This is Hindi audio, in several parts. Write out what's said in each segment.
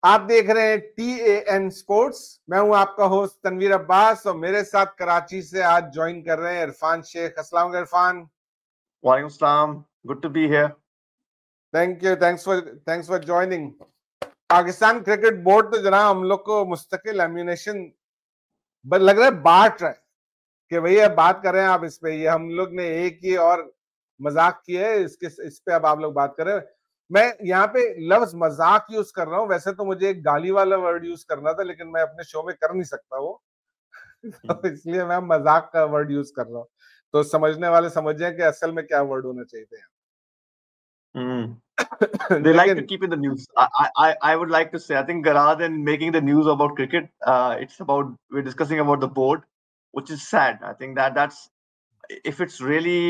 आप देख रहे हैं TAN स्पोर्ट्स। मैं हूं आपका होस्ट तनवीर अब्बास और मेरे साथ कराची से आज ज्वाइन कर रहे हैं इरफान शेख। अस्सलाम वालेकुम इरफान। वालेकुम सलाम, good to be here. Thank you, thanks for joining. Pakistan cricket board तो जनाब हम लोग को मुस्तकिल एम्यूनेशन लग रहा है बांट रहा है कि भैया बात कर रहे हैं आप इस पे। ये हम लोग ने एक ही और मजाक किया है, इस पे अब आप लोग बात कर रहे हैं। मैं यहाँ पे लफ्ज मजाक यूज कर रहा हूँ, वैसे तो मुझे एक गाली वाला वर्ड यूज करना था लेकिन मैं अपने शो में कर नहीं सकता वो तो इसलिए मैं मजाक का वर्ड यूज कर रहा हूँ, तो समझने वाले समझ जाए कि असल में क्या वर्ड होना चाहिए थे। They like to लेकिन keep in the news. I would like to say, I think rather than making the news about cricket, it's about we're discussing about the board, which is sad. I think that's if it's really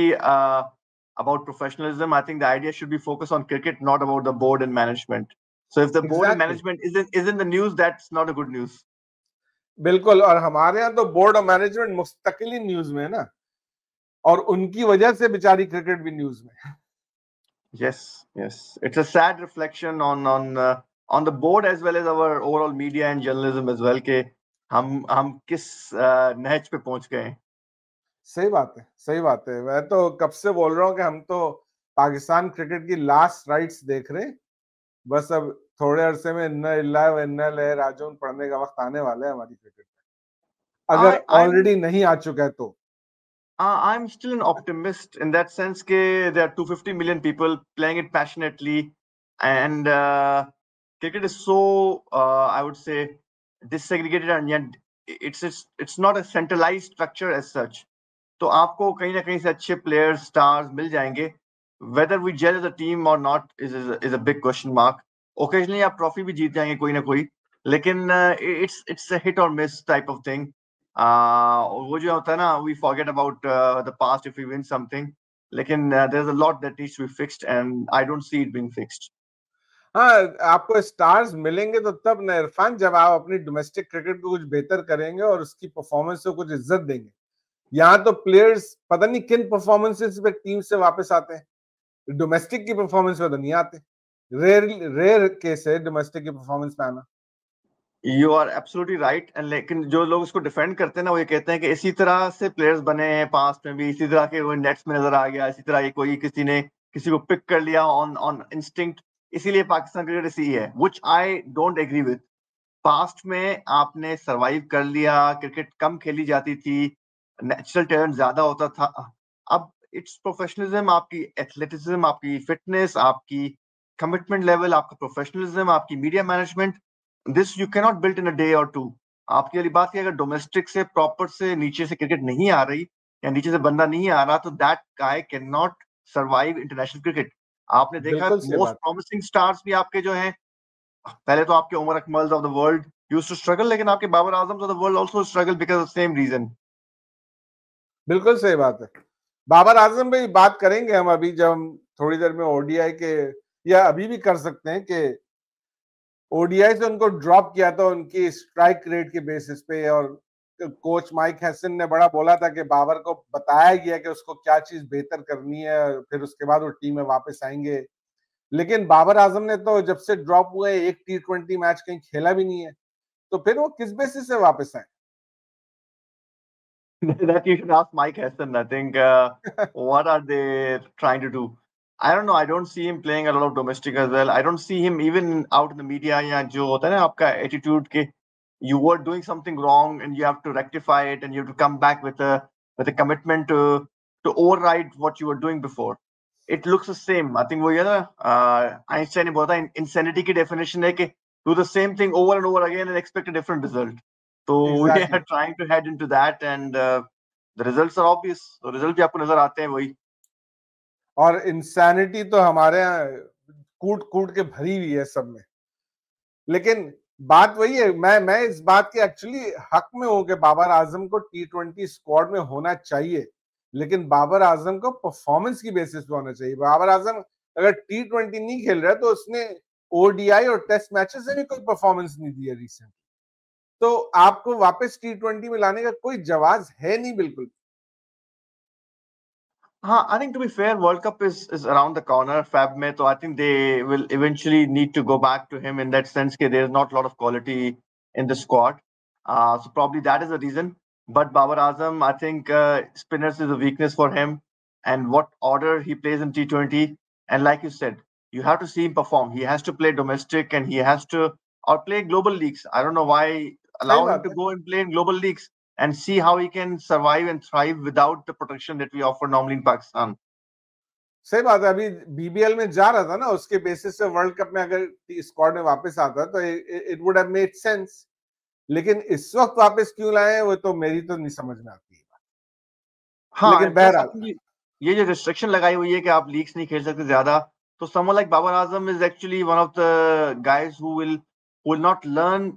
about professionalism, I think the idea should be focused on cricket, not about the board and management. So if the board and exactly management isn't the news, that's not a good news. बिल्कुल। और हमारे यहाँ तो बोर्ड और मैनेजमेंट मुस्तकिल न्यूज में है ना, और उनकी वजह से बेचारी क्रिकेट भी न्यूज में है। Yes, yes. It's a sad reflection on the board as well as our overall media and journalism as well कि हम किस नहज पे पहुंच गए हैं। सही बात है, सही बात है। मैं तो कब से बोल रहा हूँ कि हम तो पाकिस्तान क्रिकेट की लास्ट राइट्स देख रहे हैं। बस अब थोड़े अरसे में इन्ना इल्लाह व इन्ना इलैहि राजिऊन पढ़ने का वक्त आने वाला है हमारी क्रिकेट में, अगर I'm ऑलरेडी नहीं आ चुका है तो। I'm still an optimist in that sense कि there are 250 million people playing it passionately and cricket is so I would say disaggregated and yet it's not a centralized structure as such. तो आपको कहीं ना कहीं से अच्छे प्लेयर्स स्टार्स मिल जाएंगे। Whether we gel as a team or not is a big question mark. Occasionally आप ट्रॉफी भी जीत जाएंगे कोई ना कोई, लेकिन it's a hit or miss type of thing. वो जो होता है ना, we forget about the past if we win something, लेकिन there is a lot that needs to be fixed and I don't see it being fixed. हाँ, आपको स्टार्स मिलेंगे तो तब न इरफान, जब आप अपनी डोमेस्टिक क्रिकेट को कुछ बेहतर करेंगे और उसकी परफॉर्मेंस को कुछ इज्जत देंगे। यहाँ तो प्लेयर्स पता नहीं किन परफॉर्मेंसेस पे टीम से वापस आते हैं, डोमेस्टिक की परफॉर्मेंस पे तो नहीं आते। रेयर रेयर केस है डोमेस्टिक की परफॉर्मेंस में आना। You are absolutely right and लेकिन जो लोग इसको डिफेंड करते हैं ना, वो ये कहते हैं कि इसी तरह से प्लेयर्स बने हैं पास्ट में भी, इसी तरह के वो नेट्स में नजर आ गया, इसी तरह ये कोई किसी ने किसी को पिक कर लिया ऑन ऑन इंस्टिंक्ट, इसीलिए पाकिस्तान क्रिकेट ऐसी है, which I don't agree with. Past में आपने सरवाइव कर लिया, क्रिकेट कम खेली जाती थी, नेचुरल टैलेंट ज्यादा होता था। अब इट्स प्रोफेशनलिज्म, आपकी एथलेटिज्म, आपकी फिटनेस, आपकी कमिटमेंट लेवल, आपका प्रोफेशनलिज्म, आपकी media management, this you can not built in a day और टू। आपकी वाली बात की अगर डोमेस्टिक से प्रॉपर से नीचे से क्रिकेट नहीं आ रही या नीचे से बंदा नहीं आ रहा, तो that guy can not survive international cricket. आपने देखा बिल्कुल सही मोस्ट बात। प्रॉमिसिंग स्टार्स भी आपके जो हैं, पहले तो आपके Umar Akmal of the world used to struggle, लेकिन आपके Babar Azam of the world also struggle because of same reason. बिल्कुल सही बात है। बाबर आजम भाई बात करेंगे हम अभी, जब हम थोड़ी देर में ओडीआई के, या अभी भी कर सकते हैं कि ओडीआई से उनको ड्रॉप किया था उनकी स्ट्राइक रेट के बेसिस पे। और कोच माइक हैसन ने बड़ा बोला था कि बाबर को बताया गया कि उसको क्या चीज बेहतर करनी है, फिर उसके बाद वो टीम में वापस आएंगे। लेकिन बाबर आजम ने तो जब से ड्रॉप हुए एक T20 मैच कहीं खेला भी नहीं है, तो फिर वो किस बेसिस से वापस आए? That you should ask Mike Heston. I think what are they trying to do? I don't know. I don't see him playing a lot of domestic as well. I don't see him even out in the media. या जो होता है ना आपका attitude के you were doing something wrong and you have to rectify it and you have to come back with a commitment to override what you were doing before. It looks the same. I think वो ये ना Einstein ने बोला था insanity की definition है कि do the same thing over and over again and expect a different result. So we exactly are trying to head into that and the results are obvious. तो रिजल्ट भी आपको नजर आते हैं वही। और इंसैनिटी तो हमारे यहाँ कूट कूट के भरी हुई है सब में। लेकिन बात वही है, मैं इस बात के एक्चुअली हक में हूं कि बाबर आजम को T20 स्क्वाड में होना चाहिए, लेकिन बाबर आजम को परफॉर्मेंस की बेसिस पे होना चाहिए। बाबर आजम अगर T20 नहीं खेल रहा है तो उसने ओडीआई और टेस्ट मैचेस में भी कोई परफॉर्मेंस नहीं दी है रिसेंट, तो आपको वापस T20 में लाने का कोई जवाब है नहीं बिल्कुल। I think to be fair, World Cup is around the corner. Fab में, so I think they will eventually need to go back to him in that sense. That there's not a lot of quality in the squad. So probably that is the reason. But Babar Azam, I think spinners is a weakness for him, and what order he plays in T20. And like you said, you have to see him perform. He has to play domestic, and he has to or play global leagues. I don't know why सही allow him बात to है, go and play in global leagues and see how he can survive and thrive without the protection that we offer normally in Pakistan. सही बात है। अभी बीबीएल में जा रहा था ना, उसके बेसिस पे वर्ल्ड कप में अगर स्क्वाड में वापस आता तो it would have made sense, लेकिन इस वक्त वापस क्यों लाए वो तो मेरी तो नहीं समझ में आती है। हाँ, लेकिन and plus बहरहाल ये जो रिस्ट्रिक्शन लगाई हुई है कि आप लीग्स नहीं खेल सकते ज्यादा, तो someone like Babar Azam is actually one of the guys who will not learn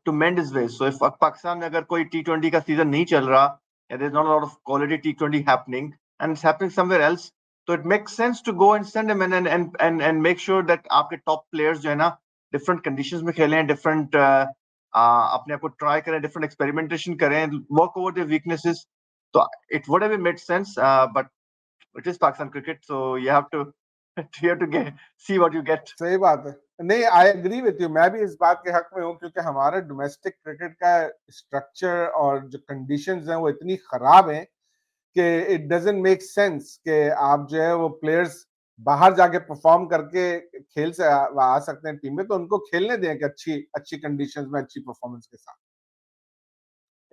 to mend his ways. So if Pakistan में अगर कोई T20 का सीजन नहीं चल रहा, and there's not a lot of quality T20 happening, and it's happening somewhere else, so it makes sense to go and send him in and make sure that आपके top players जो है ना different conditions में खेलें, different अपने आप को try करें, different experimentation करें, work over their weaknesses. So it would have made sense, but it is Pakistan cricket, so you have to see what you get. सही बात है। नहीं, आई एग्री विथ यू, मैं भी इस बात के हक में हूँ क्योंकि हमारे डोमेस्टिक क्रिकेट का स्ट्रक्चर और जो कंडीशंस हैं वो इतनी खराब हैं कि इट डजंट मेक सेंस कि आप जो है वो प्लेयर्स बाहर जाके परफॉर्म करके खेल से आ सकते हैं टीम में, तो उनको खेलने दें कि अच्छी अच्छी कंडीशंस में अच्छी परफॉर्मेंस के साथ।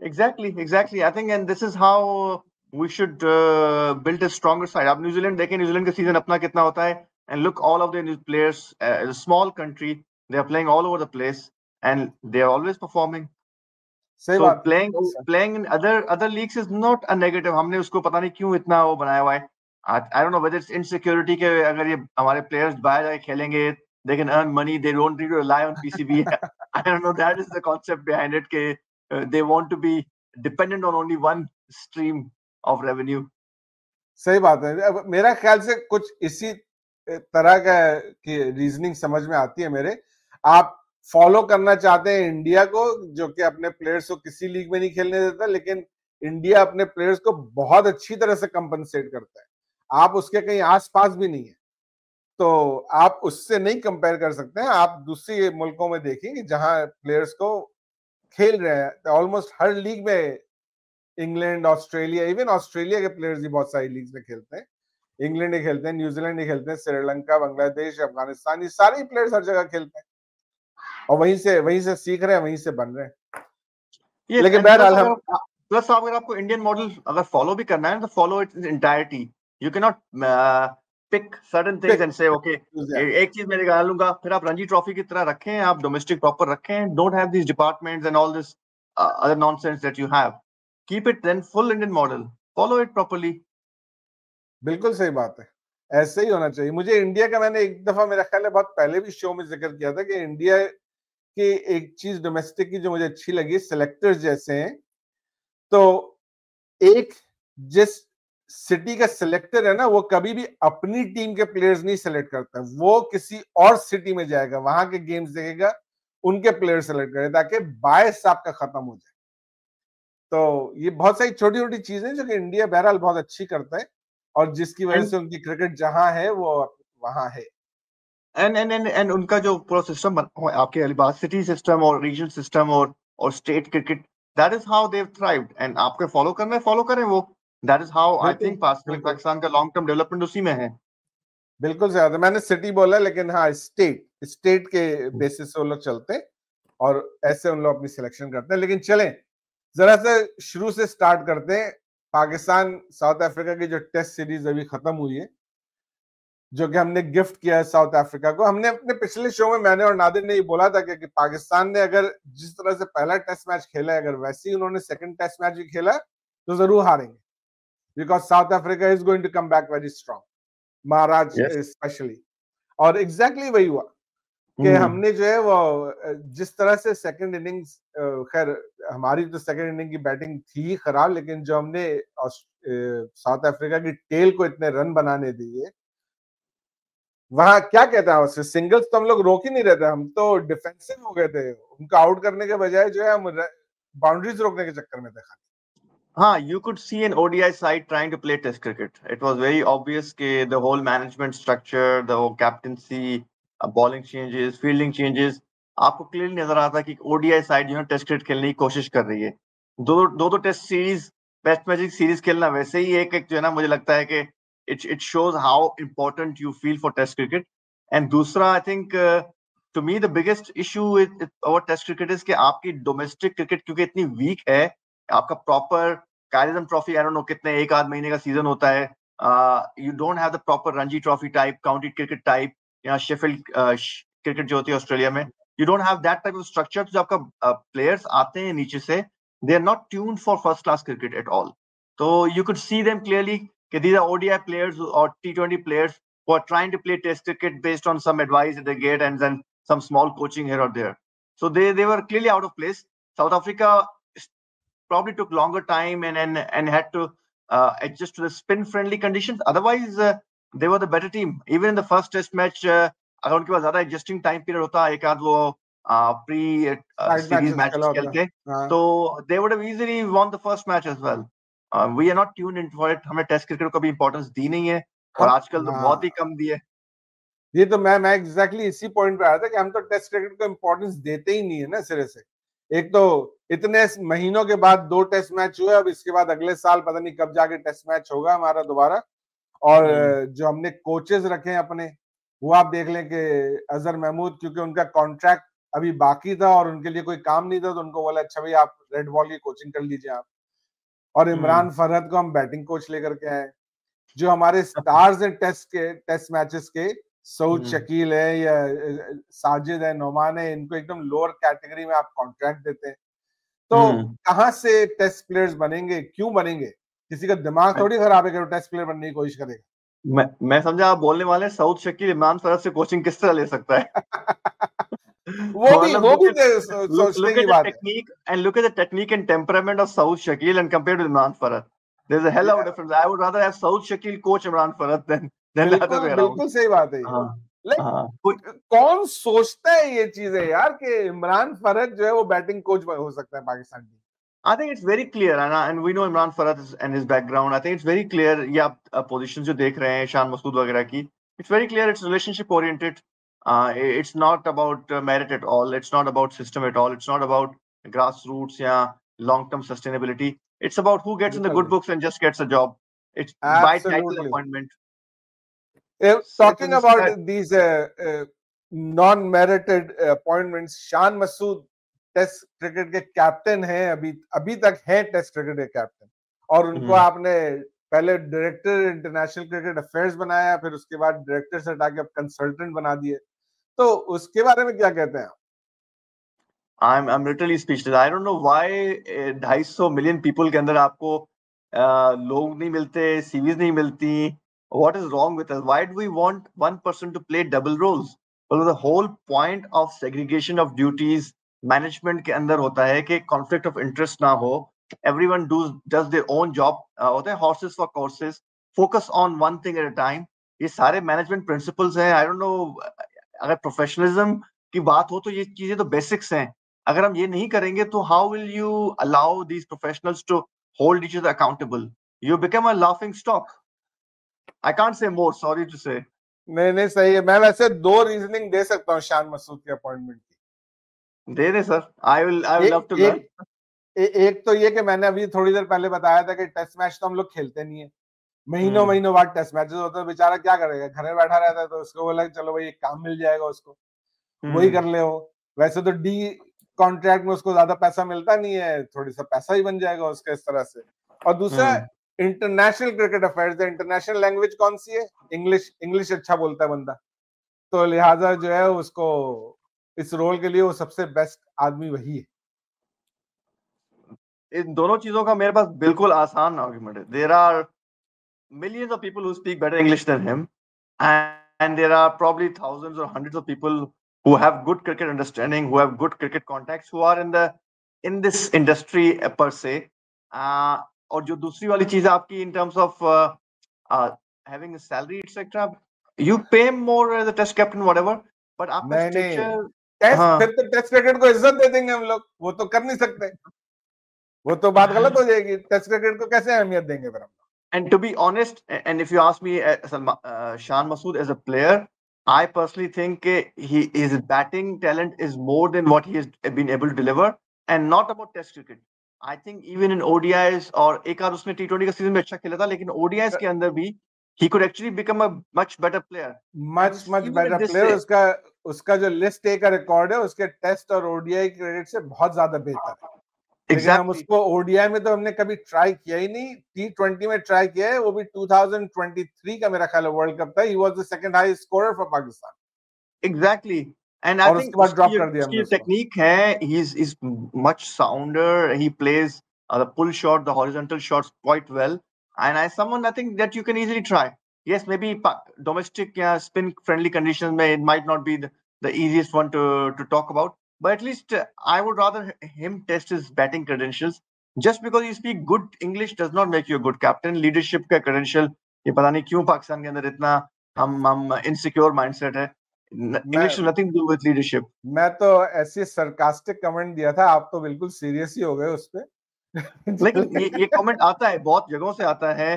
Exactly. I think, and this is how we should build a stronger side. आप न्यूजीलैंड देखें, न्यूजीलैंड का सीजन अपना कितना होता है, and look all of the players, a small country, they are playing all over the place, and they are always performing. सही So बात है। playing in other leagues is not a negative. हमने उसको पता नहीं क्यों इतना वो बनाया हुआ है. I don't know whether it's insecurity के अगर ये हमारे players बाहर जाके खेलेंगे, they can earn money, they don't need to rely on PCB. I don't know, that is the concept behind it के they want to be dependent on only one stream of revenue. सही बात है। अब मेरा ख्याल से कुछ इसी तरह का की रीजनिंग समझ में आती है मेरे। आप फॉलो करना चाहते हैं इंडिया को जो कि अपने प्लेयर्स को किसी लीग में नहीं खेलने देता, लेकिन इंडिया अपने प्लेयर्स को बहुत अच्छी तरह से कंपनसेट करता है। आप उसके कहीं आसपास भी नहीं है, तो आप उससे नहीं कंपेयर कर सकते हैं। आप दूसरे मुल्कों में देखेंगे जहां प्लेयर्स को खेल रहे हैं, ऑलमोस्ट हर लीग में इंग्लैंड, ऑस्ट्रेलिया, इवन ऑस्ट्रेलिया के प्लेयर्स भी बहुत सारी लीग्स में खेलते हैं। इंग्लैंड ही खेलते हैं, न्यूजीलैंड ही खेलते हैं, श्रीलंका, बांग्लादेश, अफगानिस्तान, ये सारे प्लेयर्स हर जगह खेलते हैं और वहीं से सीख रहे हैं, वहीं से बन रहे हैं। Yes, लेकिन and बहरहाल हम plus अगर आपको इंडियन मॉडल अगर फॉलो भी करना है तो follow it entirety. You can not pick certain things and say okay एक चीज मैं निकाल लूंगा, फिर आप रणजी ट्रॉफी की तरह रखें, आप डोमेस्टिक प्रॉपर रखें, don't have these departments and all this other nonsense that you have. Keep it then full Indian model, follow it properly. बिल्कुल सही बात है, ऐसे ही होना चाहिए। मुझे इंडिया का, मैंने एक दफा मेरा ख्याल है बहुत पहले भी शो में जिक्र किया था कि इंडिया की एक चीज डोमेस्टिक की जो मुझे अच्छी लगी, सिलेक्टर्स जैसे हैं। तो एक जिस सिटी का सिलेक्टर है ना, वो कभी भी अपनी टीम के प्लेयर्स नहीं सिलेक्ट करता, वो किसी और सिटी में जाएगा, वहां के गेम्स देखेगा, उनके प्लेयर सिलेक्ट करे ताकि बायस आपका खत्म हो जाए। तो ये बहुत सारी छोटी छोटी चीजें जो कि इंडिया बहरहाल बहुत अच्छी करता है और जिसकी वजह से उनकी क्रिकेट जहां है वो वहां है। एंड उनका जो पूरा सिस्टम आपके अलीबाद सिटी सिस्टम और रीजनल सिस्टम और state cricket, that is how they thrived. And आपको फॉलो करना है, फॉलो करें वो. That is how I think Pakistan का लॉन्ग टर्म डेवलपमेंट उसी में है. बिल्कुल ज्यादा, मैंने सिटी बोला लेकिन हाँ, स्टेट के बेसिस से वो लोग चलते हैं और ऐसे उन लोग अपनी सिलेक्शन करते हैं। लेकिन चलें जरा से शुरू से स्टार्ट करते हैं। पाकिस्तान साउथ अफ्रीका की जो टेस्ट सीरीज अभी खत्म हुई है, जो कि हमने गिफ्ट किया है साउथ अफ्रीका को। हमने अपने पिछले शो में, मैंने और नादिर ने ये बोला था कि पाकिस्तान ने अगर जिस तरह से पहला टेस्ट मैच खेला है, अगर वैसे ही उन्होंने सेकंड टेस्ट मैच भी खेला तो जरूर हारेंगे, because South Africa is going to come back very strong, Maharaj specially. और एग्जैक्टली वही हुआ कि हमने जो है वो जिस तरह से सेकंड इनिंग्स, खैर हमारी तो सेकंड इनिंग की बैटिंग थी खराब, लेकिन जो हमने साउथ अफ्रीका की टेल को इतने रन बनाने दिए, वहां क्या कहते हैं उससे, सिंगल्स तो हम लोग रोक ही नहीं रहे थे, हम तो डिफेंसिव हो गए थे। उनको आउट करने के बजाय जो है हम बाउंड्रीज रोकने के चक्कर में थे खाली। हाँ, you could see an ODI side trying to play Test cricket. It was very obvious कि the whole management structure, the whole captaincy, bowling changes, fielding changes, आपको क्लियरली नजर आता है कि ODI साइड जो है टेस्ट क्रिकेट खेलने की कोशिश कर रही है. दो test series, test match series खेलना वैसे ही एक जो है ना, मुझे लगता है कि it shows how important you feel for Test cricket. And दूसरा, I think to me the biggest issue with our Test cricket is कि आपकी domestic cricket क्योंकि इतनी weak है, आपका प्रॉपर कैरिजन ट्रॉफी, आई डोंट नो कितने एक आध महीने का सीजन होता है, you don't have the proper Ranji trophy type, county cricket type, या शेफील्ड क्रिकेट जो होती है ऑस्ट्रेलिया में, you don't have that type of structure. जो आपका प्लेयर्स आते हैं नीचे से, they are not tuned for first class cricket at all. तो you could see them clearly कि these are ODI players or T20 players who are trying to play Test cricket based on some advice that they get and then some small coaching here or there. So they were clearly out of place. South Africa probably took longer time and had to adjust to the spin friendly conditions. Otherwise, they were the better team. Even in the first Test match, अगर उनके पास ज्यादा adjusting time period होता, एक आध वो pre series match खेलते, तो they would have easily won the first match as well. We are not tuned in for it. हमें टेस्ट क्रिकेट को भी इंपॉर्टेंस दी नहीं है, और आजकल तो बहुत ही कम दी है. ये तो मैं एग्जैक्टली इसी पॉइंट पे आया था कि हम तो टेस्ट क्रिकेट को इंपॉर्टेंस देते ही नहीं है ना सिरे से. एक तो इतने महीनों के बाद 2 टेस्ट मैच हुए, अब इसके बाद अगले साल पता नहीं कब जाके टेस्ट मैच होगा हमारा दोबारा. और जो हमने कोचेस रखे हैं अपने, वो आप देख लें कि अजहर महमूद, क्योंकि उनका कॉन्ट्रैक्ट अभी बाकी था और उनके लिए कोई काम नहीं था, तो उनको बोला अच्छा भाई आप रेड बॉल की कोचिंग कर लीजिए आप. और इमरान फरहद को हम बैटिंग कोच लेकर के आए. जो हमारे स्टार्स हैं टेस्ट मैचेस के, सऊद शकील है या साजिद है, नोमान है, इनको एकदम लोअर कैटेगरी में आप कॉन्ट्रैक्ट देते हैं. तो कहां से टेस्ट प्लेयर्स बनेंगे, क्यों बनेंगे? किसी का दिमाग थोड़ी खराब है कि वो टेस्ट प्लेयर बनने की कोशिश करेगा. मैं समझा आप बोलने वाले सऊद शकील इमरान फरहद से कोचिंग किस तरह ले सकता है. वो भी सोचने की बात है. Technique and look at the technique and temperament of Saud Shakil and compared to Imran Farhad, there's a hell of a difference. I would rather have Saud Shakil coach Imran Farhad than the other way around. बिल्कुल सही बात है. कौन सोचता है ये चीजें यार कि इमरान फरहद जो है वो बैटिंग कोच हो सकता है पाकिस्तान की? I think it's very clear, and we know Imran Farhad and his background. I think it's very clear. ये आप positions जो देख रहे हैं शान मसूद वगैरह की, it's very clear. It's relationship oriented. It's not about merit at all. It's not about system at all. It's not about grassroots या long-term sustainability. It's about who gets in the good books and just gets a job. It's by title appointment. Talking about these non-merited appointments, Shan Masood test cricket के कैप्टन हैं, अभी तक हैं टेस्ट क्रिकेट के कैप्टन, और उनको आपने पहले डायरेक्टर इंटरनेशनल क्रिकेट अफेयर्स बनाया, फिर उसके बाद डायरेक्टर से हटा के अब कंसल्टेंट बना दिए. तो उसके बारे में क्या कहते हैं? I'm literally speechless. I don't know why 250 million people के अंदर आपको लोग नहीं मिलते, सीवीज नहीं मिलती. What is wrong with us? Why do we want one person to play double roles? Well, the whole point of segregation of duties management के अंदर होता है कि कॉन्फ्लिक्ट ऑफ इंटरेस्ट ना हो. Everyone does their own job. होता है horses for courses, focus on one thing at a time. ये सारे मैनेजमेंट प्रिंसिपल्स हैं. आई डोंट नो, अगर प्रोफेशनलिज्म की बात हो तो ये चीजें तो बेसिक्स हैं. अगर हम ये नहीं करेंगे तो how will you allow these professionals to hold each other accountable? You become a laughing stock. I can't say more, sorry to से. नहीं सही है. मैं वैसे 2 रीजनिंग दे सकता हूँ शान मसूद के अपॉइंटमेंट की. दे दे sir, I will love to learn. एक तो ये कि मैंने अभी थोड़ी देर पहले बताया था कि टेस्ट मैच तो हम लोग खेलते नहीं है. महीनों बाद टेस्ट मैचेस होते हैं. बेचारा क्या करेगा, घर में बैठा रहता है, तो उसको बोला चलो भाई एक काम मिल जाएगा उसको, वही कर ले. हो वैसे तो डी कॉन्ट्रैक्ट में उसको ज्यादा पैसा मिलता नहीं है, थोड़ी सा पैसा ही बन जाएगा उसका इस तरह से. और दूसरा international cricket affairs, international language कौन सी है? इंग्लिश अच्छा बोलता है बंदा, तो लिहाजा जो है उसको इस रोल के लिए वो सबसे बेस्ट आदमी वही है. इन दोनों चीजों का मेरे पास बिल्कुल आसान आर्गुमेंट है. There are millions of people who speak better English than him, and there are probably thousands or hundreds of people who have good cricket understanding, who have good cricket contacts, who are in this industry per se. और जो दूसरी वाली चीज आपकी in terms of having a salary etc, you pay more as a test captain whatever, but आपका स्ट्रक्चर फिर तो टेस्ट क्रिकेट को इज्जत दे देंगे हम लोग, वो तो कर नहीं सकते. वो तो बात गलत हो जाएगी, टेस्ट क्रिकेट को कैसे अहमियत देंगे फिर हम? And to be honest, and if you ask me, Shan Masood as a player, I personally think his batting talent is more than what he has been able to deliver, and not about Test cricket. I think even in ODIs और एक आध उसने T20 का सीजन में अच्छा खेला था, लेकिन ODIs के अंदर भी he could actually become a much better player. Much better player. उसका जो लिस्ट ए का रिकॉर्ड है उसके टेस्ट और ओडीआई क्रेडिट से बहुत ज्यादा बेहतर है। लेकिन हम उसको ओडीआई में तो हमने कभी ट्राई किया ही नहीं, T20 में ट्राई किया है, वो भी 2023 का मेरा ख्याल है वर्ल्ड कप था। He was the second highest scorer for Pakistan. Exactly, and I think उसकी टेक्निक है, he is much sounder, he plays the pull shot, the horizontal shots quite well, and I someone I think that you can easily try. Yes, maybe domestic spin friendly conditions may it might not be the easiest one to talk about, but at least I would rather him test his batting credentials. Just because you speak good English does not make you a good captain. Leadership का credential ये पता नहीं क्यों पाकिस्तान के अंदर इतना हम insecure mindset है। English has nothing to do with leadership. मैं तो ऐसे sarcastic comment दिया था, आप तो बिल्कुल serious ही हो गए उस पे। लेकिन ये comment आता है, बहुत जगहों से आता है,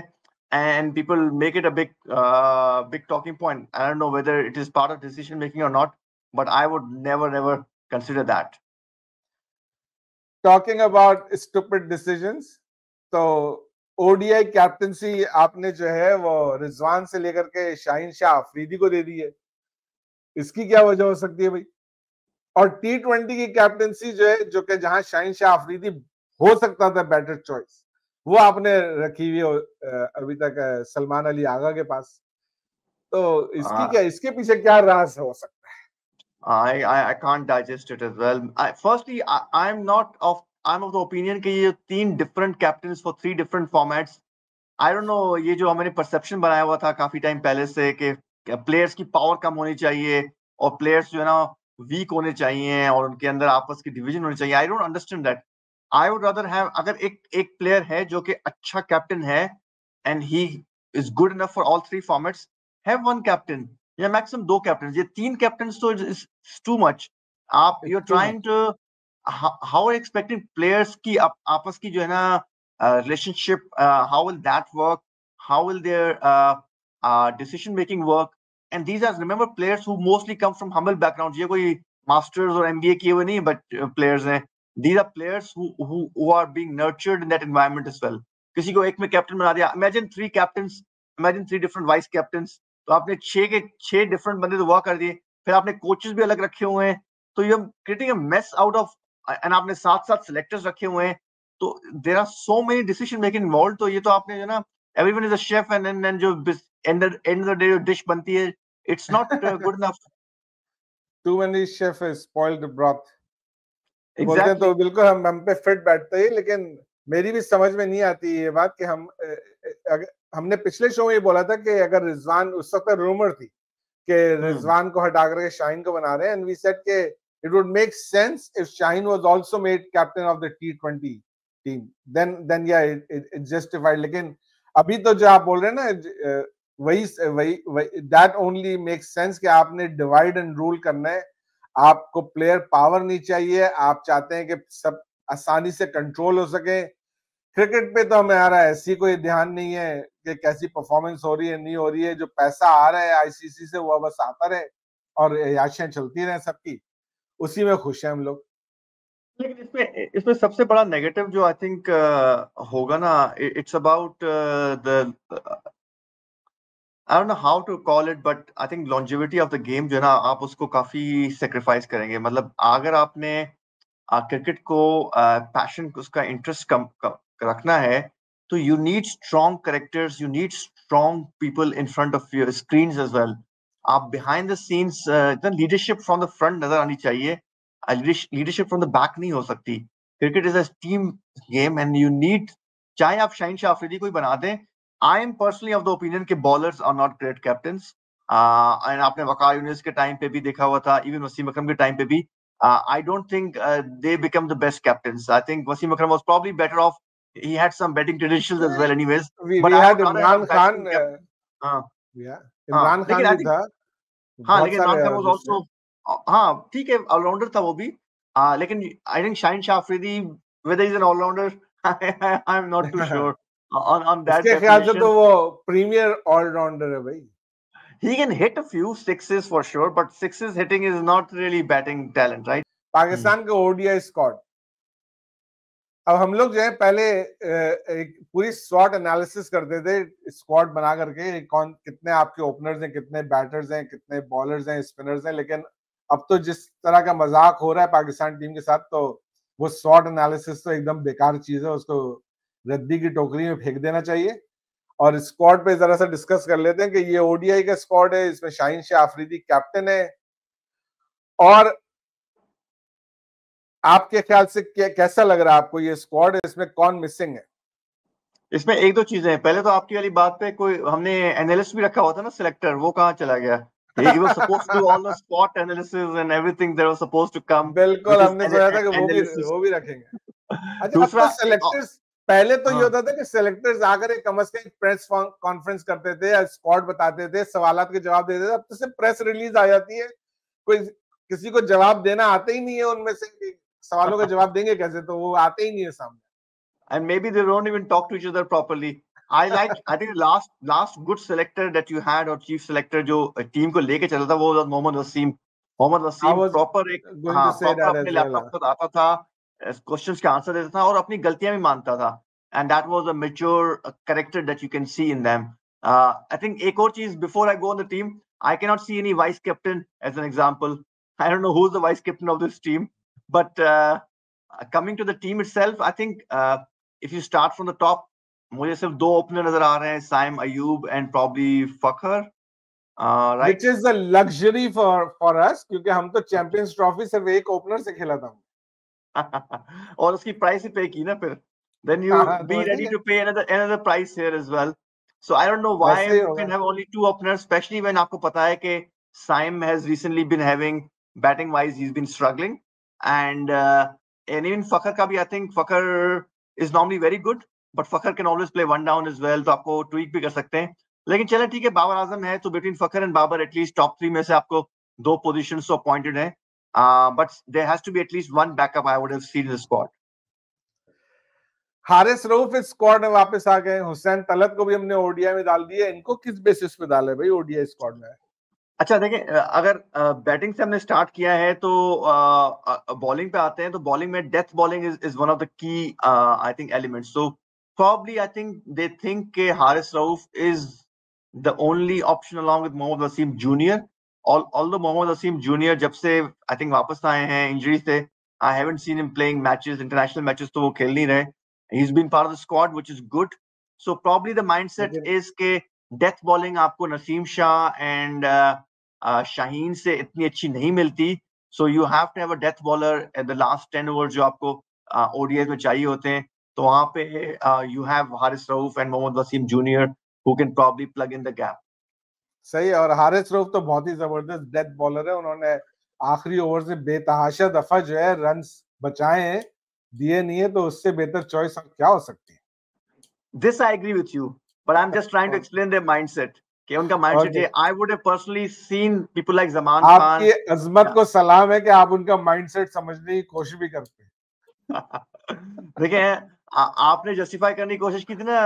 and people make it a big talking point. I don't know whether it is part of decision making or not, but I would never consider that. Talking about stupid decisions, तो ODI कैप्टनसी आपने जो है वो रिजवान से लेकर के शाहीन शाह अफरीदी को दे दी है, इसकी क्या वजह हो सकती है भाई? और T20 की कैप्टनसी जो है, जो कि जहां शाहीन शाह अफरीदी हो सकता था बेटर चॉइस, वो आपने रखी हुई अभी तक सलमान अली आगा के पास। तो इसकी क्या, इसके पीछे क्या राज हो सकता है? I can't digest it as well. Firstly, I'm of the opinion कि ये 3 different captains for 3 different formats. I don't know, ये जो हमने perception बनाया हुआ था काफी टाइम पहले से कि प्लेयर्स की पावर कम होनी चाहिए और प्लेयर्स जो है ना वीक होने चाहिए और उनके अंदर आपस की डिवीजन होनी चाहिए। I don't understand that. I would rather have, अगर एक प्लेयर है जो कि अच्छा कैप्टन है and he is good enough for all 3 formats, have one captain या मैक्सिमम 2 कैप्टन। ये 3 कैप्टन तो इज टू मच। आप you are trying to how are expecting players की आपस की जो है ना relationship, how will that work, how will their decision making work, and these are remember players who mostly come from humble background. ये कोई मास्टर्स और एमबीए किए हुए नहीं बट प्लेयर्स हैं। These are players who are being nurtured in that environment as well. किसी को एक में कैप्टन बना दिया, imagine 3 captains, imagine 3 different vice captains, तो आपने 6 डिफरेंट बंदे तो वर्क कर दिए, फिर आपने कोचेस भी अलग रखे हुए हैं, तो you are creating a mess out of, and आपने साथ सिलेक्टर्स रखे हुए हैं, तो there are so many decision making involve. तो ये तो आपने जो ना everyone is a chef and then जो एंड द डे जो डिश बनती है, it's not good enough. Too many chef spoiled broth बोलते हैं, तो बिल्कुल हम पे फिट बैठते हैं। लेकिन मेरी भी समझ में नहीं आती ये बात कि हमने पिछले शो में ये बोला था कि अगर रिजवान, उस वक्त रूमर थी कि रिजवान को हटा करके शाहीन को बना रहे हैं, एंड वी सेड कि it would make sense if Shaheen was also made captain of the T20 team, then yeah it justified. लेकिन अभी तो जो आप बोल रहे हैं ना, वही दैट ओनली मेक्स सेंस कि आपने डिवाइड एंड रूल करना है। आपको प्लेयर पावर नहीं चाहिए, आप चाहते हैं कि सब आसानी से कंट्रोल हो सके। क्रिकेट पे तो हमारा ऐसी कोई ध्यान नहीं है कि कैसी परफॉर्मेंस हो रही है नहीं हो रही है, जो पैसा आ रहा है आईसीसी से वो बस आता रहे और याशियां चलती रहे सबकी, उसी में खुश हैं हम लोग। लेकिन इसमें सबसे बड़ा नेगेटिव जो आई थिंक होगा ना, it's about the I don't know how to call it, but I think longevity of the game जो है ना, आप उसको काफी सेक्रीफाइस करेंगे। मतलब अगर आपने क्रिकेट को पैशन, उसका इंटरेस्ट कम रखना है, तो you need strong characters, you need strong people in front of your screens as well. आप behind the scenes leadership from the front नजर आनी चाहिए, लीडरशिप फ्रॉम द बैक नहीं हो सकती। Cricket is a team game and you need, चाहे आप शाहीन शाह अफरीदी कोई बना दें, I am personally of the opinion के bowlers are not great captains. And आपने वकार यूनिस के टाइम पे भी देखा हुआ था, इवन वसीम अकरम के टाइम पे भी, I don't think they become the best captains. I think Wasim Akram was probably better off. He had some betting credentials as well, anyways. We had Imran Khan. Yeah, Imran Khan भी था. हाँ, लेकिन इमरान खान was also, हाँ ठीक है, ऑलराउंडर था वो भी, लेकिन I think Shaheen Shah Afridi, whether he's an all-rounder, I'm not too sure on that उसके ख्याल से definition. तो वो प्रीमियर ऑलराउंडर है भाई. He can hit a few sixes for sure, but sixes hitting is not really batting talent, right? Pakistan के ओडीआई स्क्वाड, अब हम लोग जो है पहले एक पूरी स्वॉट एनालिसिस करते थे स्क्वाड बना करके, कौन कितने आपके ओपनर्स हैं, कितने बैटर्स हैं, कितने बॉलर्स हैं, स्पिनर्स हैं. लेकिन अब तो जिस तरह का मजाक हो रहा है पाकिस्तान टीम के साथ, तो वो स्वॉट एनालिसिस तो एकदम बेकार चीज है, उसको रद्दी की टोकरी में फेंक देना चाहिए. और स्क्वाड पे जरा सा डिस्कस कर लेते हैं कि ये ओडीआई का स्क्वाड है, इसमें शाहीन शाह अफरीदी कैप्टन है. और आपके ख्याल से कैसा लग रहा है आपको ये स्क्वाड, इसमें कौन मिसिंग है? इसमें एक दो चीजें हैं. पहले तो आपकी वाली बात पे कोई हमने एनालिस्ट भी रखा हुआ था ना, सिलेक्टर, वो कहाँ चला गया? He was supposed to do all the spot analysis and everything that was supposed to come बिल्कुल, with his हमने सोचा था कि analysis. वो भी रखेंगे. अच्छा, अब दूसरा तो सेलेक्टर्स, पहले तो ये हाँ. होता था कि सेलेक्टर्स आकर कम से कम प्रेस कॉन्फ्रेंस करते थे या स्क्वाड बताते थे, सवालात के जवाब देते थे. अब तो सिर्फ प्रेस रिलीज आ जाती है, कोई किसी को जवाब देना आते ही नहीं है उनमें से. सवालों का जवाब देंगे कैसे, तो वो आते ही नहीं है सामने. And maybe they don't even talk to each other properly. I think last good selector that you had, or chief selector जो टीम को लेके चला था, वो मोहम्मद वसीम. मोहम्मद वसीम प्रॉपर एक प्रॉपर अपने लैपटॉप पर आता था, क्वेश्चंस के आंसर देता था और अपनी गलतियां भी मानता था. And that was a mature character that you can see in them. I think एक और चीज, before I go on the team, I cannot see any vice captain as an example. I don't know who's the vice captain of this team, but coming to the team itself, I think if you start from the top, मुझे सिर्फ दो ओपनर नजर आ रहे हैं, Saim Ayub and probably Fakhar, right? Which is a luxury for us, क्योंकि हम तो चैंपियंस ट्रॉफी सिर्फ एक ओपनर से खेला था. और उसकी प्राइस ही पे की ना फिर. Then you be ready to pay another price here as well. So I don't know why you can have only two openers, especially when आपको पता है कि Saim has recently been having, batting wise, he's been struggling, and even Fakhar का भी, I think Fakhar is normally very good, but Fakhar can always play one down as well, तो आपको tweak भी कर सकते हैं. लेकिन चलो ठीक है, बाबर आजम है, तो between Fakhar and Babar at least top 3 में से आपको दो positions तो appointed हैं. But there has to be at least one backup I would have seen in the squad. Haris Rauf इस स्क्वाड में वापस आ गए. हुसैन तलत को भी हमने ओडीआई में डाल दिया. इनको किस बेसिस पे डाले भाई ओडीआई स्क्वाड में? अच्छा देखिए, अगर बैटिंग से हमने स्टार्ट किया है तो बॉलिंग पे आते हैं. तो बॉलिंग में death bowling is one of the key I think elements. So probably I think they think के Haris Rauf is the only option along with Mohammad Wasim junior. Although Mohammad Wasim junior जब से आई थिंक वापस आए हैं इंजरी से, I haven't seen him playing matches, international matches तो वो खेल नहीं रहे. He's been part of the squad, which is good. So probably the mindset is के डेथ बॉलिंग आपको नसीम शाह एंड शाहीन से इतनी अच्छी नहीं मिलती. So you have to have a death bowler at the last 10 overs जो आपको ODIs में चाहिए होते हैं. तो वहां पे you have Haris Rauf and Mohammad Wasim Jr. who can probably plug in the gap. सही है. और हारिस रऊफ तो बहुत ही जबरदस्त डेथ बॉलर है. उन्होंने आखिरी ओवर से बेतहाशा दफा जो है रन्स बचाए हैं, दिए नहीं है, तो उससे बेहतर चॉइस क्या हो सकती है? This I agree with you, but I'm just trying to explain their mindset. कि उनका mindset है. I would have personally seen people like Zaman Khan. आपकी अजमत को सलाम है कि आप उनका माइंडसेट समझने की कोशिश भी करते हैं. देखिए, आपने जस्टिफाई करने की कोशिश की थी ना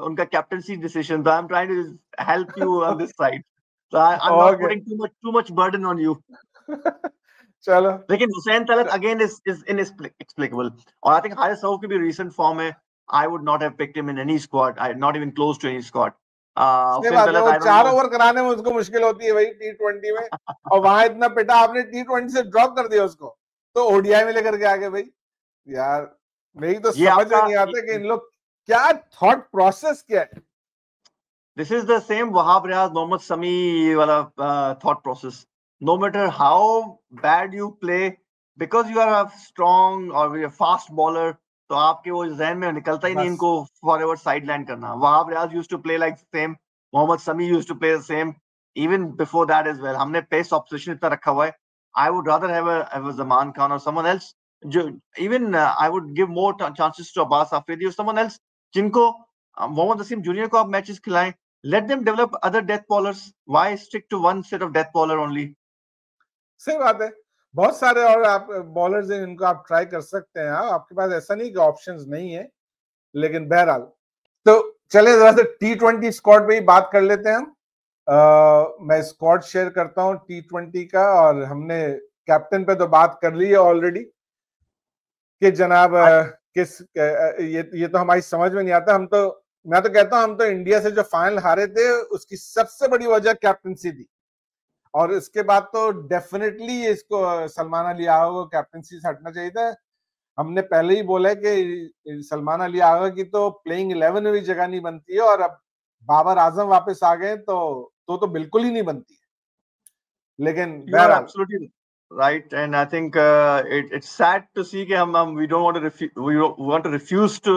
उनका कैप्टनसी डिसीजन, तो I am trying to help you on this side. So I'm not putting too much burden on you. चलो. लेकिन Hussain Talat again is inexplicable. और I think हारिस रऊफ की भी recent form है. I would not have picked him in any squad. not even close to any squad. Hussain Talat, वो 4 ओवर कराने में उसको मुश्किल होती है भाई T20 में. और वहां इतना पिटा, आपने T20 से ड्रॉप कर दिया उसको, तो ओडीआई में लेकर के आगे भाई. यार मेरी तो समझ में नहीं आता कि इन लोग क्या थॉट प्रोसेस क्या है. This is the same Wahab Riaz, Mohammad Sami wala thought process. No matter how bad you play, because you are a strong or a fast bowler, तो आपके वो जहन में निकलता ही नहीं इनको फॉरवर्ड साइडलाइन करना. Wahab Riaz used to play like the same. Mohammad Sami used to play the same. Even before that as well. हमने pace opposition इतना रखा हुआ है. I would rather have a Zaman Khan or someone else. Even I would give more chances to Abbas Afridi or someone else. जिनको मोहम्मद वसीम जूनियर को आप मैचेस खिलाएं. Let them develop other death bowlers. Why stick to one set of death bowler only? सही बात है. बहुत सारे और आप बॉलर्स हैं जिनको आप ट्राई कर सकते हैं. आपके पास ऐसा नहीं कि ऑप्शंस नहीं है. लेकिन बहरहाल तो चले जरा से T20 स्क्वाड पे ही बात कर लेते हैं हम। मैं स्क्वाड शेयर करता हूं T20 का, और हमने कैप्टन पे तो बात कर ली है ऑलरेडी कि जनाब ये तो हमारी समझ में नहीं आता। मैं तो कहता हूं हम तो इंडिया से जो फाइनल हारे थे उसकी सबसे बड़ी वजह कैप्टनसी थी, और इसके बाद तो डेफिनेटली इसको सलमान अली आगा को कैप्टनसी से हटना चाहिए था। हमने पहले ही बोला है कि सलमान अली आगा की तो प्लेइंग 11 में भी जगह नहीं बनती है, और अब बाबर आजम वापस आ गए तो बिल्कुल ही नहीं बनती है। लेकिन बहरहाल right, and I think it's sad to see that we don't want to we want to refuse to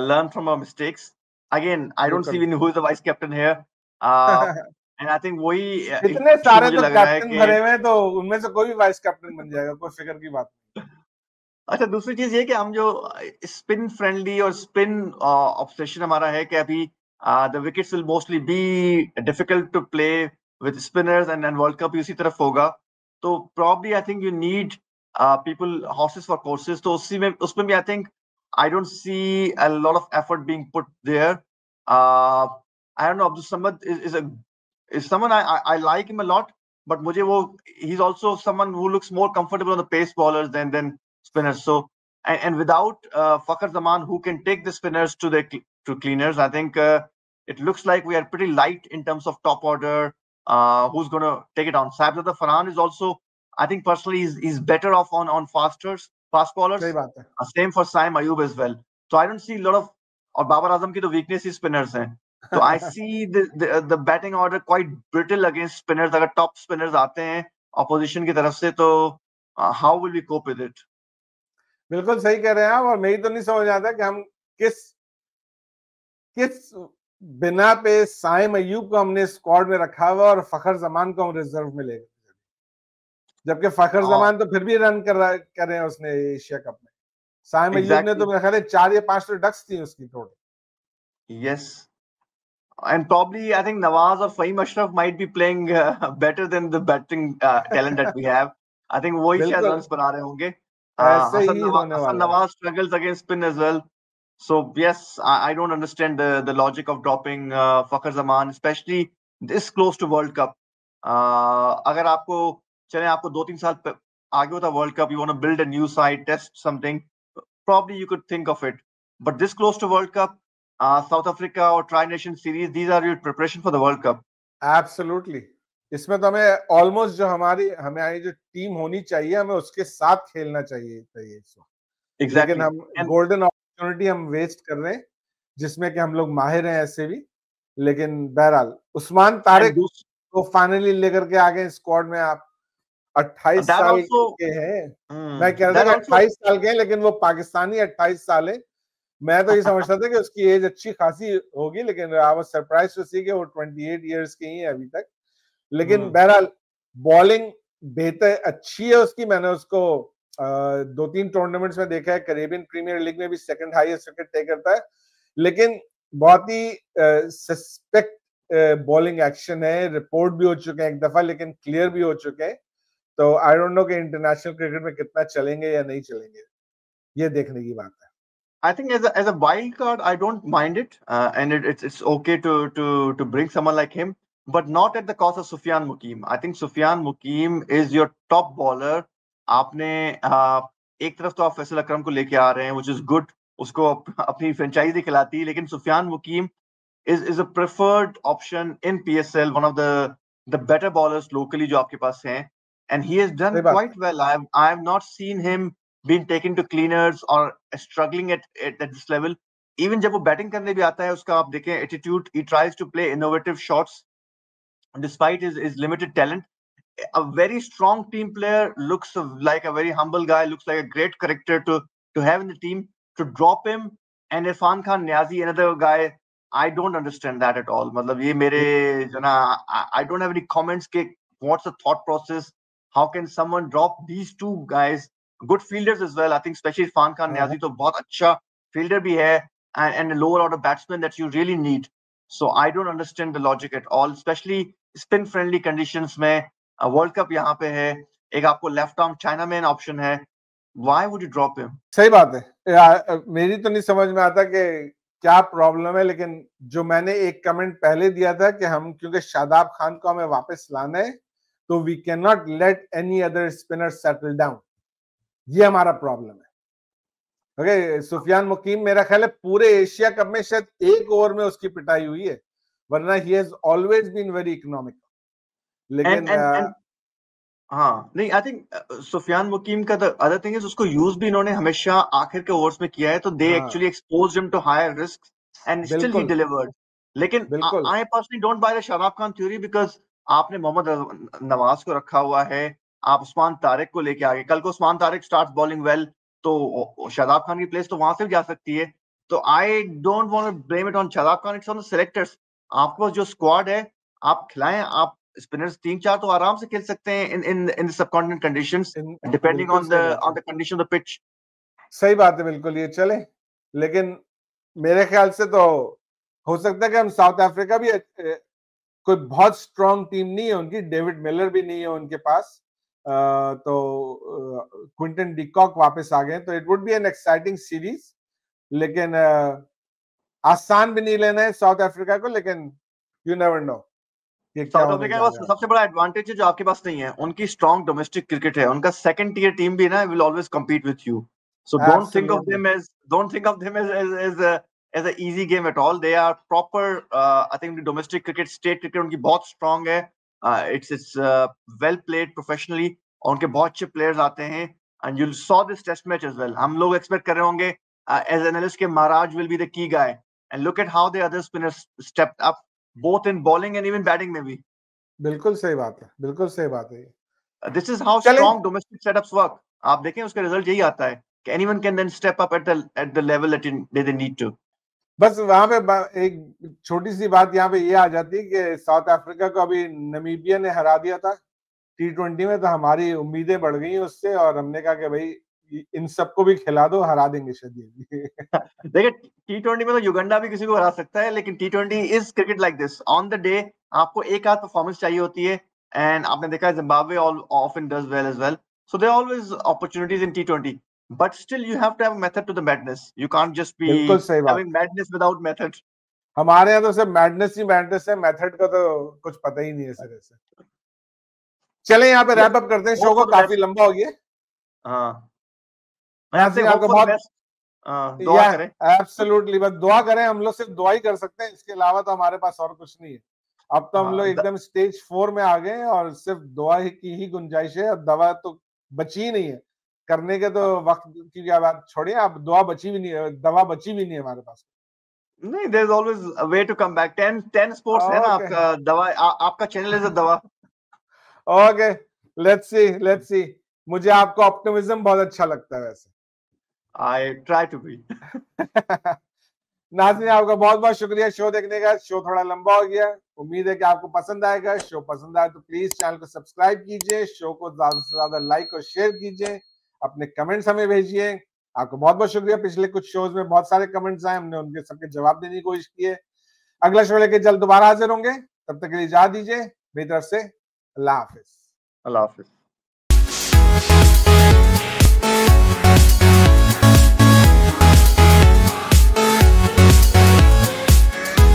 learn from our mistakes. Again, I don't see who is the vice captain here, and I think वही इतने सारे मुझे तो लग रहा है कैप्टन कि भरे हुए हैं, तो उनमें से कोई भी वाइस कैप्टन बन जाएगा, कोई फिक्र की बात नहीं। अच्छा, दूसरी चीज ये कि हम जो स्पिन फ्रेंडली और स्पिन ऑब्सेशन हमारा है कि अभी the wickets will mostly be difficult to play with spinners, and world cup इसी तरफ होगा, तो probably I think you need people horses for courses, तो उसमें भी I think I don't see a lot of effort being put there. I don't know, Abdul Samad is someone I like him a lot, but मुझे वो he's also someone who looks more comfortable on the pace bowlers than spinners. So and without Fakhar Zaman, who can take the spinners to cleaners, I think it looks like we are pretty light in terms of top order. Who's going to take it on? Saibzada Farhan is also, I think personally, he's better off on fast bowlers. सही बात है। Same for Saim Ayub as well. So I don't see a lot of, और बाबर आजम की तो weakness ही spinners हैं. So I see the batting order quite brittle against spinners. अगर top spinners आते हैं opposition की तरफ से, तो how will we cope with it? बिल्कुल सही कह रहे हैं आप, और मेरी तो नहीं समझ आता कि हम किस बिना पे साइम अयूब को हमने स्क्वाड में रखा हुआ और फखर जमान को हम रिजर्व में ले गए, जबकि फखर जमान तो फिर भी रन कर रहे हैं उसने एशिया कप में। साइम अयूब ने तो मेरे ख्याल 4 या 5 तो डक्स थी उसकी total. Yes. And probably, I think Nawaz or Fahim Ashraf might be playing better than the batting talent that we have. I think वही शायद runs बना रहे होंगे. ऐसे ही होने Hasan वाला है। Nawaz struggles against spin as well. So yes, I don't understand the logic of dropping Fakhar Zaman, especially this close to World Cup. अगर आपको 2-3 साल आगे होता World Cup, you want to build a new side, test something, probably you could think of it. But this close to World Cup, South Africa or Tri-Nation Series, these are your preparation for the World Cup. Absolutely. इसमें तो हमें ऑलमोस्ट जो हमारी जो टीम होनी चाहिए, हमें उसके साथ खेलना चाहिए Exactly. लेकिन हम गोल्डन अपॉर्चुनिटी हम वेस्ट कर रहे हैं, जिसमें कि हम लोग माहिर हैं ऐसे भी। लेकिन बहरहाल उस्मान तारिक को फाइनली लेकर के आ गए स्क्वाड में। आप 28 साल के हैं, मैं कह रहा था 28 साल के हैं, लेकिन वो पाकिस्तानी 28 साल है। मैं तो ये समझता था कि उसकी एज अच्छी खासी होगी, लेकिन आई वाज सरप्राइज्ड टू सी कि वो 28 इयर्स की ही है अभी तक। लेकिन बहरहाल बॉलिंग बेहतर अच्छी है उसकी। मैंने उसको 2-3 टूर्नामेंट्स में देखा है, कैरेबियन प्रीमियर लीग में भी सेकंड हाईएस्ट विकेट टेक करता है, लेकिन बहुत ही सस्पेक्ट बॉलिंग एक्शन है। रिपोर्ट भी हो चुके हैं एक दफा, लेकिन क्लियर भी हो चुके हैं। तो आई डोंट नो कि इंटरनेशनल क्रिकेट में कितना चलेंगे या नहीं चलेंगे, ये देखने की बात है। I think as a wild card, I don't mind it, and it's okay to bring someone like him, but not at the cost of Sufyan Mukim. I think Sufyan Mukim is your top bowler. आपने एक तरफ तो आप फैसल अकरम को लेके आ रहे हैं, which is good, उसको अपनी फ्रेंचाइजी खिलाती है, लेकिन सुफियान मुकीम is a preferred option in PSL, one of the better bowlers locally जो आपके पास हैं, and he has done quite well. I have not seen him being taken to cleaners or struggling at this level. Even जब वो बैटिंग करने भी आता है, उसका आप देखें attitude, he tries to play innovative shots despite his limited talent. A very strong team player, looks like a very humble guy, looks like a great character to have in the team. To drop him, and Irfan Khan Niazi, another guy, I don't understand that at all. मतलब ये मेरे जो ना, I don't have any comments के what's the thought process? How can someone drop these two guys? Good fielders as well. I think especially Irfan Khan Niazi तो बहुत अच्छा fielder भी है, and a lower order batsman that you really need. So I don't understand the logic at all, especially spin friendly conditions में. वर्ल्ड कप यहाँ पे है, एक आपको left arm China man option है, Why would you drop him? सही बात है, मेरी तो नहीं समझ में आता कि क्या प्रॉब्लम है, लेकिन जो मैंने एक कमेंट पहले दिया था कि हम क्योंकि शादाब खान को हमें वापस लाना है, तो we can not let any other spinner settle down, ये हमारा प्रॉब्लम है। ओके, सुफियान मुकीम मेरा ख्याल है पूरे एशिया कप में शायद एक ओवर में उसकी पिटाई हुई है, वरना he has always been very economic. लेकिन हाँ नहीं, आई थिंक सुफियान मुकीम का द अदर थिंग इज उसको यूज भी इन्होंने हमेशा आखिर के ओवर्स में किया है, तो they actually exposed him to higher risk and still he delivered. लेकिन I personally don't buy the Shadab Khan theory, because आपने मोहम्मद नवाज को रखा हुआ है, आप उस्मान तारिक को लेके आगे, कल को Usman Tariq starts bowling well तो शादाब खान की प्लेस तो वहां से भी जा सकती है। तो I don't want to blame it on Shadab Khan, it's on the selectors. आपको जो स्क्वाड है आप खिलाएं, आप स्पिनर्स 3-4 तो आराम से खेल सकते हैं in subcontinent conditions, depending on the condition of the pitch. सही बात है, बिल्कुल ये चले। लेकिन मेरे ख्याल से तो हो सकता है कि हम साउथ अफ्रीका भी कोई बहुत स्ट्रॉन्ग टीम नहीं है उनकी, डेविड मिलर भी नहीं है उनके पास, तो क्विंटन डिकॉक वापस आ गए, तो it would be an exciting series. लेकिन आसान भी नहीं लेना है साउथ अफ्रीका को, लेकिन you never know. South Africa का सबसे बड़ा एडवांटेज है जो आपके पास नहीं है, उनकी स्ट्रॉन्ग डोमेस्टिक क्रिकेट है, उनका सेकंड टीयर टीम भी ना will always compete with you, so don't think of them as a easy game at all. They are proper, I think domestic cricket, state cricket उनकी बहुत स्ट्रॉन्ग है, इट्स वेल प्लेड प्रोफेशनली, और उनके बहुत अच्छे प्लेयर्स आते हैं, and you saw this test match as well. हम लोग एक्सपेक्ट कर रहे होंगे एज एनालिस्ट के महाराज will be the key guy, and look at how the other spinners stepped up both in bowling and even batting में भी। बिल्कुल सही बात है, बिल्कुल सही बात है। This is how strong domestic setups work। आप देखें उसका रिजल्ट यही आता है कि anyone can then step up at the level that they need to। बस वहां पे एक छोटी सी बात यहाँ पे ये आ जाती है कि साउथ अफ्रीका को अभी नमीबिया ने हरा दिया था T20 में, तो हमारी उम्मीदें बढ़ गई उससे, और हमने कहा कि भाई इन सबको भी खिला दो, हरा देंगे शायद। देखिए T20 में तो युगांडा भी किसी को हरा सकता है, लेकिन T20 is cricket like this, on the day आपको एक आध परफॉर्मेंस चाहिए होती है, एंड आपने देखा है Zimbabwe often does well as well, so there are always opportunities in T20, but still you have to have a method to the madness, you can't just be having madness without method। हमारे यहाँ तो सिर्फ मैडनेस ही मैडनेस है, मेथड का तो कुछ पता ही नहीं है सिरे से। चले यहाँ पे रैप अप करते हैं, शो को काफी लंबा हो गया। हाँ, आपको बहुत दुआ करें, एब्सोल्युटली, बस दुआ करें, हम लोग सिर्फ दुआ ही कर सकते हैं, इसके अलावा तो हमारे पास और कुछ नहीं है। अब तो हम लोग एकदम स्टेज 4 में आ गए और सिर्फ दुआ की ही गुंजाइश है, अब दवा तो बची ही नहीं है करने के, तो वक्त की क्या बात छोड़िए, अब दुआ बची भी नहीं है, दवा बची भी नहीं है हमारे पास। नहीं, there is always a way to come back. 10 sports है ना आपका दवा, आपका चैनल इज अ दवा। Okay, let's see. मुझे आपका ऑप्टिमिज्म बहुत अच्छा लगता है वैसे। I try to be. नाज़रीन, आपका बहुत बहुत शुक्रिया शो देखने का। शो थोड़ा लंबा हो गया, उम्मीद है कि आपको पसंद आएगा। शो पसंद आए तो प्लीज चैनल को सब्सक्राइब कीजिए, शो को ज्यादा से ज्यादा लाइक और शेयर कीजिए, अपने कमेंट्स हमें भेजिए। आपको बहुत बहुत शुक्रिया, पिछले कुछ शोज में बहुत सारे कमेंट्स आए, हमने उनके सबके जवाब देने की कोशिश की है। अगला शो लेके जल्द दोबारा हाजिर होंगे, तब तक के लिए इजाजत दीजिए। मेरी तरफ से अल्लाह हाफिज। अल्लाह हाफिज।